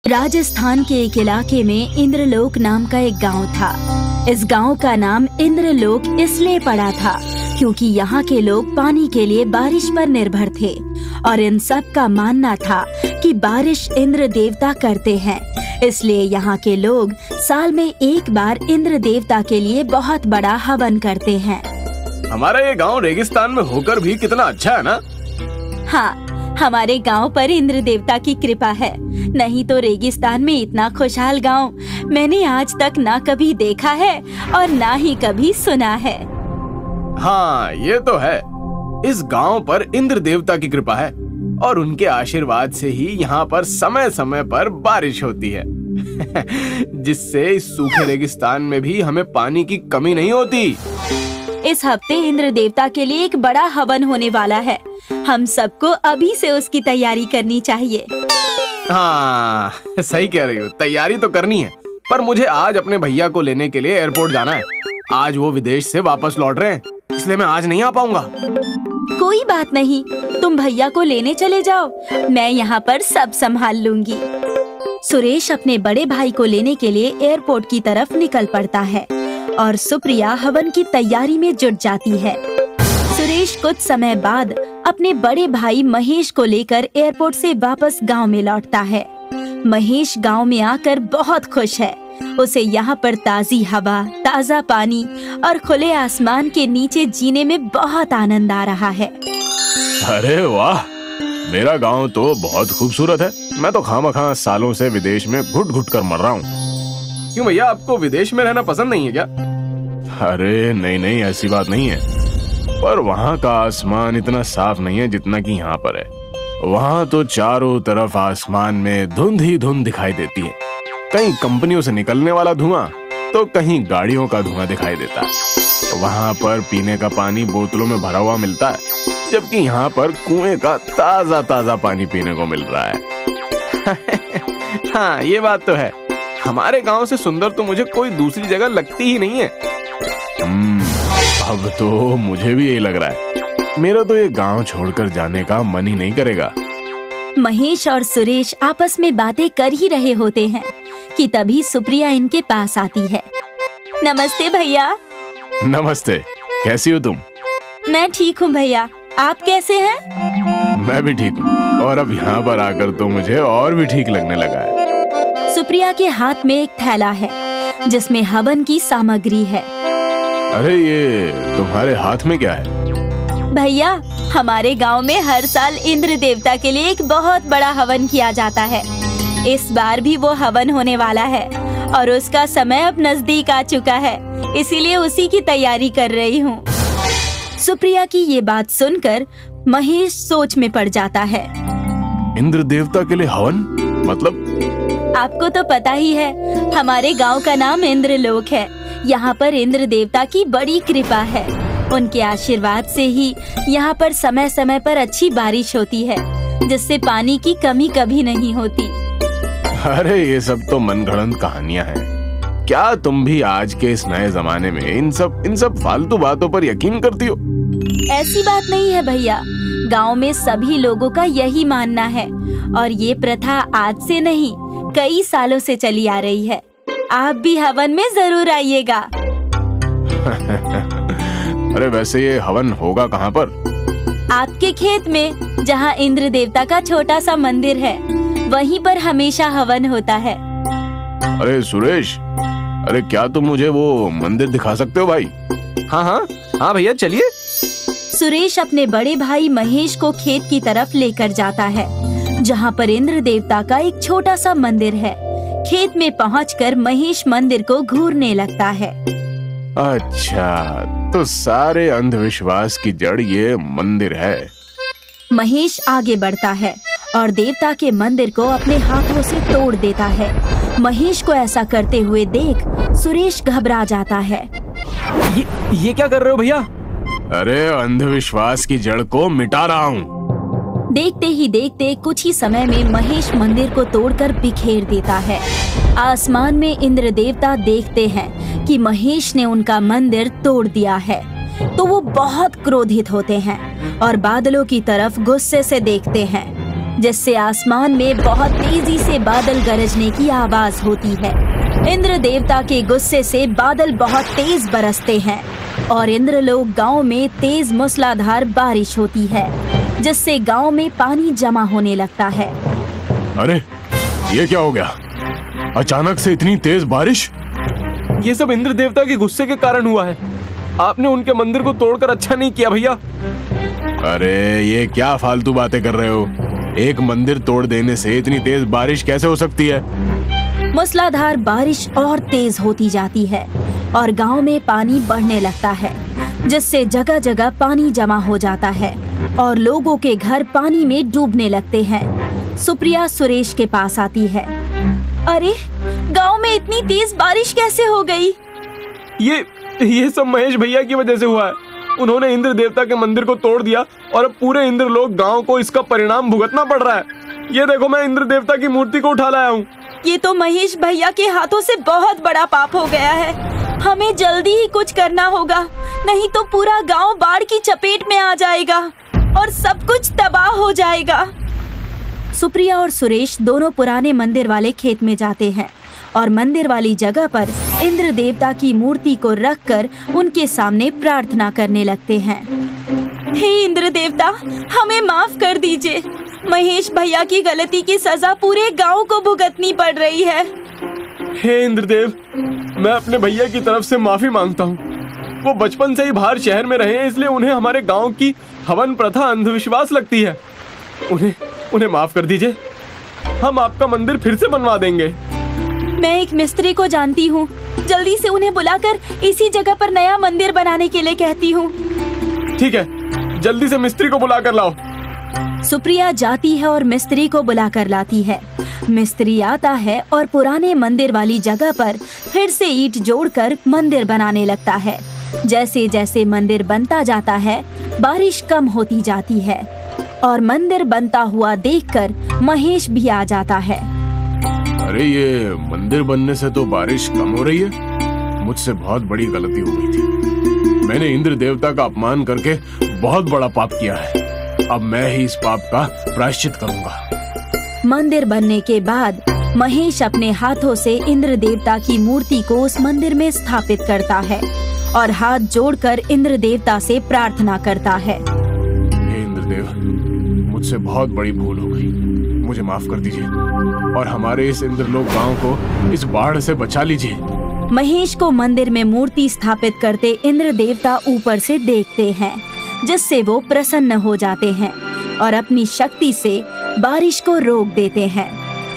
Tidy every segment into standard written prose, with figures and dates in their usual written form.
राजस्थान के एक इलाके में इंद्रलोक नाम का एक गांव था। इस गांव का नाम इंद्रलोक इसलिए पड़ा था क्योंकि यहाँ के लोग पानी के लिए बारिश पर निर्भर थे और इन सब का मानना था कि बारिश इंद्र देवता करते हैं। इसलिए यहाँ के लोग साल में एक बार इंद्र देवता के लिए बहुत बड़ा हवन करते हैं। हमारा ये गांव रेगिस्तान में होकर भी कितना अच्छा है ना? हाँ, हमारे गांव पर इंद्र देवता की कृपा है, नहीं तो रेगिस्तान में इतना खुशहाल गांव मैंने आज तक ना कभी देखा है और ना ही कभी सुना है। हाँ, ये तो है। इस गांव पर इंद्र देवता की कृपा है और उनके आशीर्वाद से ही यहाँ पर समय समय पर बारिश होती है जिससे इस सूखे रेगिस्तान में भी हमें पानी की कमी नहीं होती। इस हफ्ते इंद्र देवता के लिए एक बड़ा हवन होने वाला है। हम सबको अभी से उसकी तैयारी करनी चाहिए। हाँ, सही कह रही हो, तैयारी तो करनी है, पर मुझे आज अपने भैया को लेने के लिए एयरपोर्ट जाना है। आज वो विदेश से वापस लौट रहे हैं, इसलिए मैं आज नहीं आ पाऊंगा। कोई बात नहीं, तुम भैया को लेने चले जाओ, मैं यहाँ पर सब संभाल लूंगी। सुरेश अपने बड़े भाई को लेने के लिए एयरपोर्ट की तरफ निकल पड़ता है और सुप्रिया हवन की तैयारी में जुट जाती है। सुरेश कुछ समय बाद अपने बड़े भाई महेश को लेकर एयरपोर्ट से वापस गांव में लौटता है। महेश गांव में आकर बहुत खुश है। उसे यहाँ पर ताज़ी हवा, ताज़ा पानी और खुले आसमान के नीचे जीने में बहुत आनंद आ रहा है। अरे वाह, मेरा गांव तो बहुत खूबसूरत है। मैं तो खामखा सालों से विदेश में घुट घुट कर मर रहा हूँ। क्यों भैया, आपको विदेश में रहना पसंद नहीं है क्या? अरे नहीं, ऐसी बात नहीं है, पर वहाँ का आसमान इतना साफ नहीं है जितना कि यहाँ पर है। वहाँ तो चारों तरफ आसमान में धुंध ही धुंध दिखाई देती है। कहीं कंपनियों से निकलने वाला धुआं तो कहीं गाड़ियों का धुआं दिखाई देता है। वहाँ पर पीने का पानी बोतलों में भरा हुआ मिलता है, जबकि यहाँ पर कुएं का ताजा ताजा पानी पीने को मिल रहा है हाँ, ये बात तो है। हमारे गांव से सुंदर तो मुझे कोई दूसरी जगह लगती ही नहीं है। अब तो मुझे भी यही लग रहा है। मेरा तो ये गांव छोड़कर जाने का मन ही नहीं करेगा। महेश और सुरेश आपस में बातें कर ही रहे होते हैं कि तभी सुप्रिया इनके पास आती है। नमस्ते भैया। नमस्ते, कैसी हो तुम? मैं ठीक हूँ भैया, आप कैसे हैं? मैं भी ठीक हूँ, और अब यहाँ पर आकर तो मुझे और भी ठीक लगने लगा है। सुप्रिया के हाथ में एक थैला है जिसमें हवन की सामग्री है। अरे, ये तुम्हारे हाथ में क्या है? भैया, हमारे गांव में हर साल इंद्र देवता के लिए एक बहुत बड़ा हवन किया जाता है। इस बार भी वो हवन होने वाला है और उसका समय अब नजदीक आ चुका है, इसीलिए उसी की तैयारी कर रही हूँ। सुप्रिया की ये बात सुनकर महेश सोच में पड़ जाता है। इंद्र देवता के लिए हवन मतलब? आपको तो पता ही है, हमारे गांव का नाम इंद्रलोक है। यहाँ पर इंद्र देवता की बड़ी कृपा है। उनके आशीर्वाद से ही यहाँ पर समय समय पर अच्छी बारिश होती है, जिससे पानी की कमी कभी नहीं होती। अरे, ये सब तो मनगढ़ंत कहानियाँ हैं। क्या तुम भी आज के इस नए जमाने में इन सब फालतू बातों पर यकीन करती हो? ऐसी बात नहीं है भैया, गांव में सभी लोगों का यही मानना है और ये प्रथा आज से नहीं, कई सालों से चली आ रही है। आप भी हवन में जरूर आइएगा अरे, वैसे ये हवन होगा कहाँ पर? आपके खेत में, जहाँ इंद्र देवता का छोटा सा मंदिर है, वहीं पर हमेशा हवन होता है। अरे सुरेश, अरे क्या तुम मुझे वो मंदिर दिखा सकते हो भाई? हाँ भैया, चलिए। सुरेश अपने बड़े भाई महेश को खेत की तरफ लेकर जाता है, जहाँ पर इंद्र देवता का एक छोटा सा मंदिर है। खेत में पहुंचकर महेश मंदिर को घूरने लगता है। अच्छा, तो सारे अंधविश्वास की जड़ ये मंदिर है। महेश आगे बढ़ता है और देवता के मंदिर को अपने हाथों से तोड़ देता है। महेश को ऐसा करते हुए देख सुरेश घबरा जाता है। ये क्या कर रहे हो भैया? अरे, अंधविश्वास की जड़ को मिटा रहा हूँ। देखते ही देखते कुछ ही समय में महेश मंदिर को तोड़कर बिखेर देता है। आसमान में इंद्र देवता देखते हैं कि महेश ने उनका मंदिर तोड़ दिया है, तो वो बहुत क्रोधित होते हैं और बादलों की तरफ गुस्से से देखते हैं। जिससे आसमान में बहुत तेजी से बादल गरजने की आवाज होती है। इंद्र देवता के गुस्से से बादल बहुत तेज बरसते हैं और इंद्रलोक गांव में तेज मूसलाधार बारिश होती है, जिससे गांव में पानी जमा होने लगता है। अरे ये क्या हो गया? अचानक से इतनी तेज बारिश? ये सब इंद्र देवता के गुस्से के कारण हुआ है। आपने उनके मंदिर को तोड़कर अच्छा नहीं किया भैया। अरे ये क्या फालतू बातें कर रहे हो? एक मंदिर तोड़ देने से इतनी तेज बारिश कैसे हो सकती है? मूसलाधार बारिश और तेज होती जाती है और गांव में पानी बढ़ने लगता है, जिससे जगह जगह पानी जमा हो जाता है और लोगों के घर पानी में डूबने लगते हैं। सुप्रिया सुरेश के पास आती है। अरे गांव में इतनी तेज बारिश कैसे हो गई? ये सब महेश भैया की वजह से हुआ है। उन्होंने इंद्र देवता के मंदिर को तोड़ दिया और अब पूरे इंद्रलोक गांव को इसका परिणाम भुगतना पड़ रहा है। ये देखो, मैं इंद्र देवता की मूर्ति को उठा लाया हूँ। ये तो महेश भैया के हाथों से बहुत बड़ा पाप हो गया है। हमें जल्दी ही कुछ करना होगा, नहीं तो पूरा गांव बाढ़ की चपेट में आ जाएगा और सब कुछ तबाह हो जाएगा। सुप्रिया और सुरेश दोनों पुराने मंदिर वाले खेत में जाते हैं और मंदिर वाली जगह पर इंद्र देवता की मूर्ति को रखकर उनके सामने प्रार्थना करने लगते हैं। हे इंद्र देवता, हमें माफ कर दीजिए। महेश भैया की गलती की सजा पूरे गांव को भुगतनी पड़ रही है। हे इंद्रदेव, मैं अपने भैया की तरफ से माफी मांगता हूँ। वो बचपन से ही बाहर शहर में रहे हैं, इसलिए उन्हें हमारे गांव की हवन प्रथा अंधविश्वास लगती है। उन्हें माफ कर दीजिए। हम आपका मंदिर फिर से बनवा देंगे। मैं एक मिस्त्री को जानती हूँ, जल्दी से उन्हें बुलाकर इसी जगह पर नया मंदिर बनाने के लिए कहती हूँ। ठीक है, जल्दी से मिस्त्री को बुला कर लाओ। सुप्रिया जाती है और मिस्त्री को बुला कर लाती है। मिस्त्री आता है और पुराने मंदिर वाली जगह पर फिर से ईंट जोड़कर मंदिर बनाने लगता है। जैसे जैसे मंदिर बनता जाता है, बारिश कम होती जाती है और मंदिर बनता हुआ देखकर महेश भी आ जाता है। अरे ये मंदिर बनने से तो बारिश कम हो रही है। मुझसे बहुत बड़ी गलती हो गई थी। मैंने इंद्र देवता का अपमान करके बहुत बड़ा पाप किया है। अब मैं ही इस पाप का प्रायश्चित करूंगा। मंदिर बनने के बाद महेश अपने हाथों से इंद्र देवता की मूर्ति को उस मंदिर में स्थापित करता है और हाथ जोड़कर इंद्र देवता से प्रार्थना करता है। हे इंद्रदेव, मुझसे बहुत बड़ी भूल हो गई, मुझे माफ कर दीजिए और हमारे इस इंद्रलोक गांव को इस बाढ़ से बचा लीजिए। महेश को मंदिर में मूर्ति स्थापित करते इंद्र देवता ऊपर से देखते हैं, जिससे वो प्रसन्न हो जाते हैं और अपनी शक्ति से बारिश को रोक देते हैं।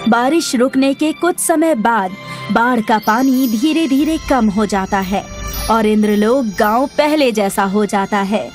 बारिश रुकने के कुछ समय बाद बाढ़ का पानी धीरे धीरे कम हो जाता है और इंद्रलोक गांव पहले जैसा हो जाता है।